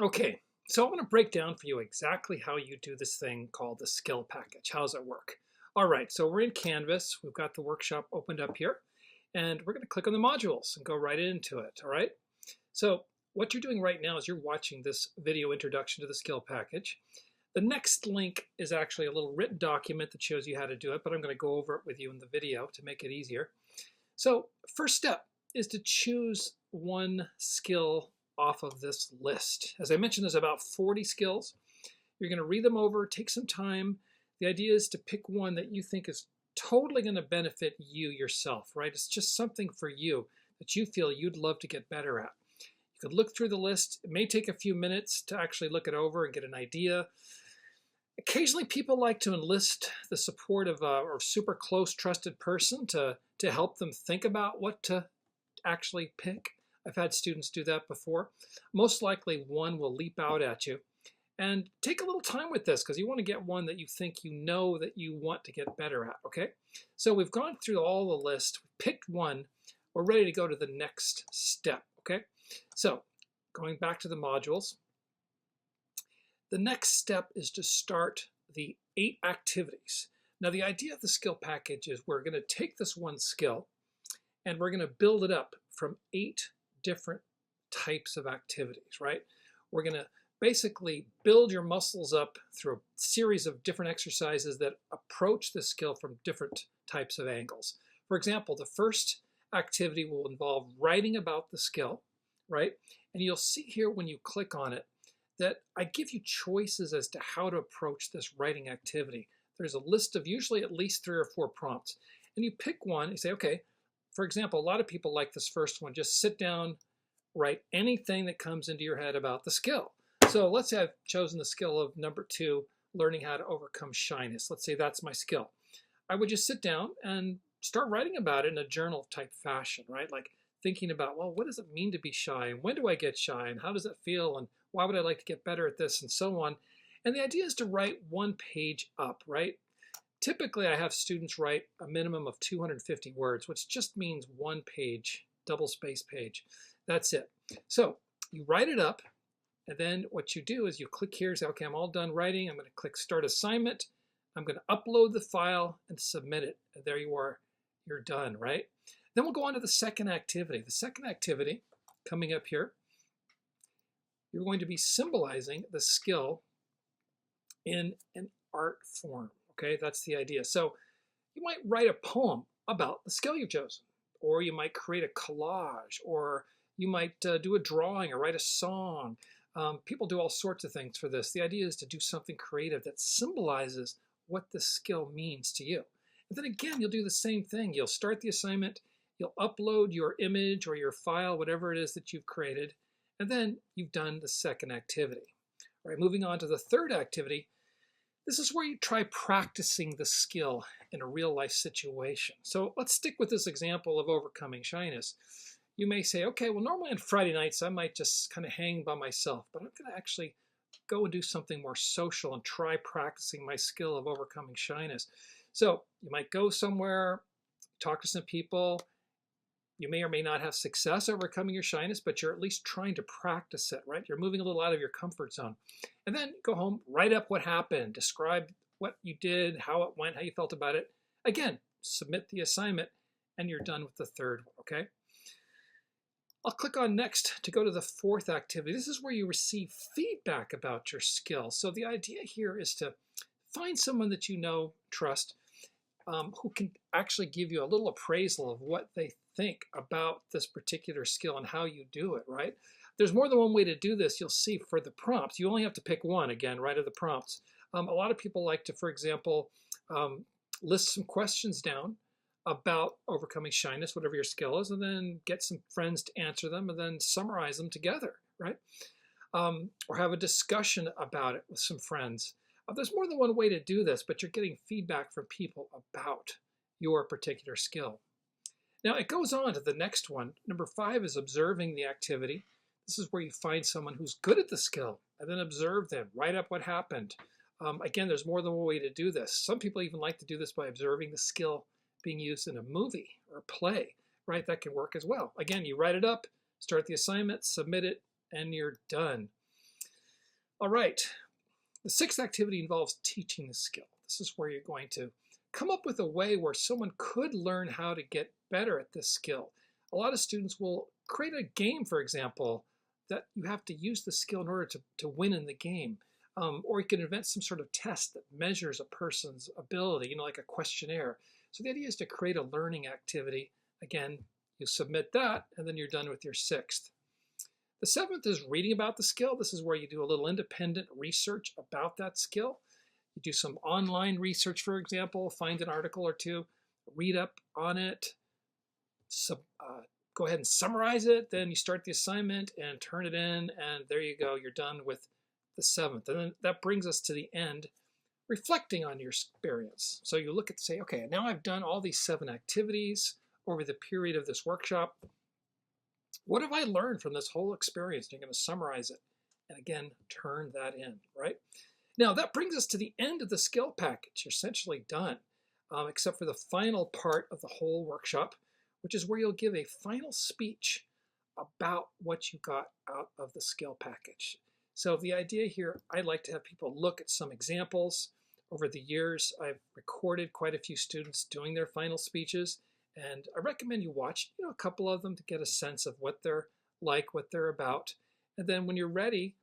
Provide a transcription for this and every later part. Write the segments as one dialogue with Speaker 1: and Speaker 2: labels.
Speaker 1: Okay, so I want to break down for you exactly how you do this thing called the skill package. How does it work? All right, so we're in Canvas. We've got the workshop opened up here, and we're going to click on the modules and go right into it, all right? So what you're doing right now is you're watching this video introduction to the skill package. The next link is actually a little written document that shows you how to do it, but I'm going to go over it with you in the video to make it easier. So first step is to choose one skill off of this list. As I mentioned, there's about 40 skills. You're going to read them over, take some time. The idea is to pick one that you think is totally going to benefit you yourself, right? It's just something for you that you feel you'd love to get better at. You could look through the list. It may take a few minutes to actually look it over and get an idea. Occasionally, people like to enlist the support of a super close, trusted person to help them think about what to actually pick. I've had students do that before. Most likely, one will leap out at you. And take a little time with this because you want to get one that you think you know that you want to get better at, okay? So we've gone through all the list, picked one, we're ready to go to the next step, okay? So going back to the modules, the next step is to start the 8 activities. Now the idea of the skill package is we're going to take this one skill and we're going to build it up from 8 different types of activities, right? We're going to basically build your muscles up through a series of different exercises that approach the skill from different types of angles. For example, the first activity will involve writing about the skill, right? And you'll see here when you click on it that I give you choices as to how to approach this writing activity. There's a list of usually at least 3 or 4 prompts. And you pick one and you say, okay, for example, a lot of people like this first one. Just sit down, write anything that comes into your head about the skill. So let's say I've chosen the skill of number 2, learning how to overcome shyness. Let's say that's my skill. I would just sit down and start writing about it in a journal type fashion, right? Like thinking about, well, what does it mean to be shy? And when do I get shy? And how does it feel? And why would I like to get better at this? And so on. And the idea is to write 1 page up, right? Typically, I have students write a minimum of 250 words, which just means 1 page, double space page. That's it. So you write it up. And then what you do is you click here and say, okay, I'm all done writing. I'm going to click Start Assignment. I'm going to upload the file and submit it. And there you are. You're done, right? Then we'll go on to the second activity. The second activity, coming up here, you're going to be symbolizing the skill in an art form. Okay, that's the idea. So you might write a poem about the skill you've chosen, or you might create a collage, or you might do a drawing or write a song. People do all sorts of things for this. The idea is to do something creative that symbolizes what the skill means to you. And then again, you'll do the same thing. You'll start the assignment, you'll upload your image or your file, whatever it is that you've created, and then you've done the second activity. All right, moving on to the third activity, this is where you try practicing the skill in a real life situation. So let's stick with this example of overcoming shyness. You may say, okay, well, normally on Friday nights, I might just kind of hang by myself, but I'm going to actually go and do something more social and try practicing my skill of overcoming shyness. So you might go somewhere, talk to some people. You may or may not have success overcoming your shyness, but you're at least trying to practice it, right? You're moving a little out of your comfort zone. And then go home, write up what happened, describe what you did, how it went, how you felt about it. Again, submit the assignment, and you're done with the third one, okay? I'll click on Next to go to the fourth activity. This is where you receive feedback about your skills. So the idea here is to find someone that you know, trust, who can actually give you a little appraisal of what they think about this particular skill and how you do it, right? There's more than one way to do this. You'll see for the prompts. You only have to pick one, again, right, of the prompts. A lot of people like to, for example, list some questions down about overcoming shyness, whatever your skill is, and then get some friends to answer them and then summarize them together, right? Or have a discussion about it with some friends. There's more than one way to do this, but you're getting feedback from people about your particular skill. Now it goes on to the next one. Number 5 is observing the activity. This is where you find someone who's good at the skill and then observe them, write up what happened. Again, there's more than one way to do this. Some people even like to do this by observing the skill being used in a movie or a play, right? That can work as well. Again, you write it up, start the assignment, submit it, and you're done. All right, the sixth activity involves teaching the skill. This is where you're going to come up with a way where someone could learn how to get better at this skill. A lot of students will create a game, for example, that you have to use the skill in order to win in the game. Or you can invent some sort of test that measures a person's ability, like a questionnaire. So the idea is to create a learning activity. Again, you submit that, and then you're done with your sixth. The seventh is reading about the skill. This is where you do a little independent research about that skill. You do some online research, for example, find an article or two, read up on it, go ahead and summarize it, then you start the assignment and turn it in, and there you go, you're done with the seventh. And then that brings us to the end, reflecting on your experience. So you look at, say, okay, now I've done all these 7 activities over the period of this workshop. What have I learned from this whole experience? You're going to summarize it and again, turn that in, right? Now that brings us to the end of the skill package. You're essentially done, except for the final part of the whole workshop, which is where you'll give a final speech about what you got out of the skill package. So the idea here, I'd like to have people look at some examples. Over the years, I've recorded quite a few students doing their final speeches, and I recommend you watch a couple of them to get a sense of what they're like, what they're about. And then when you're ready,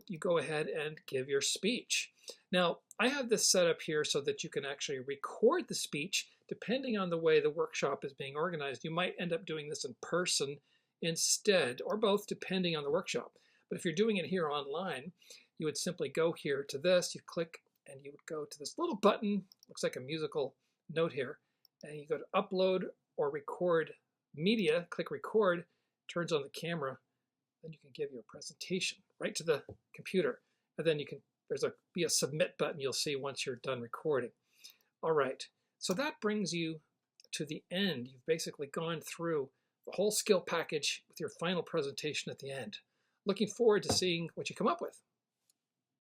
Speaker 1: you go ahead and give your speech. Now, I have this set up here so that you can actually record the speech. Depending on the way the workshop is being organized, you might end up doing this in person instead, or both, depending on the workshop. But if you're doing it here online, you would simply go here to this, you click, and you would go to this little button, looks like a musical note here, and you go to upload or record media, click record, turns on the camera, then you can give your presentation right to the computer. And then there's be a submit button you'll see once you're done recording. All right, so that brings you to the end. You've basically gone through the whole skill package with your final presentation at the end. Looking forward to seeing what you come up with.